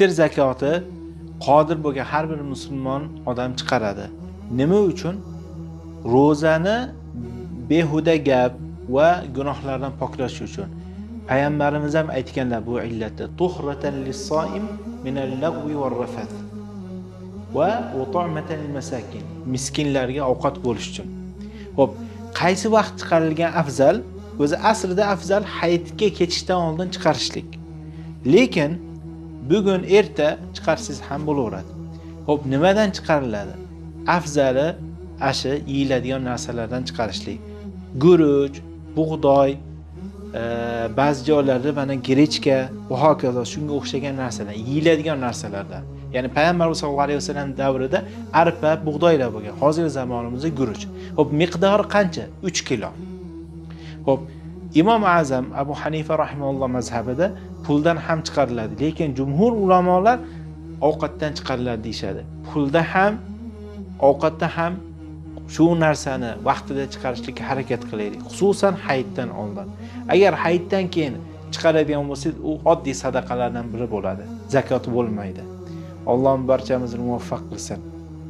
fitr zakoti qodir bo'lgan har bir musulmon odam chiqaradi. Nima uchun? Ro'zani behuda gap va gunohlardan poklash uchun. Payg'ambarimiz ham aytganlar bu illatda. Tuhratan lis-soim minal lagwi var rafath va tu'matan lil-masakin. Miskinlarga ovqat bo'lish uchun. Xo'p, qaysi vaqt chiqarilgan afzal? O'zi aslida afzal hayitga ketishdan oldin chiqarishlik. Lekin bugun erta chiqarsiz ham bo'laveradi. Xo'p, nimadan chiqariladi? Afzali ashi yeyiladigan narsalardan chiqarishlik. Guruch, bug'doy, ba'zi joylarda mana grechka va hokazo shunga o'xshagan narsalar, yeyiladigan narsalardan. Ya'ni Payg'ambarimiz sollallohu alayhi vasallam davrida arpa, bug'doylar bo'lgan. Hozir zamonimizda guruch. Xo'p, miqdori qancha? 3 kilo. Xo'p, Imom Azam Abu Hanifa rahimahulloh mazhabida puldan ham chiqariladi, lekin jumhur ulamolar ovqatdan chiqariladi deyshadi. Pulda ham, ovqatda ham shu narsani vaqtida chiqarishga harakat qilaylik, xususan hayitdan oldin. Agar hayitdan keyin chiqaradigan bo'lsangiz, u oddiy sadaqalardan biri bo'ladi. Zakot bo'lmaydi. Alloh barchamizni muvaffaq qilsin.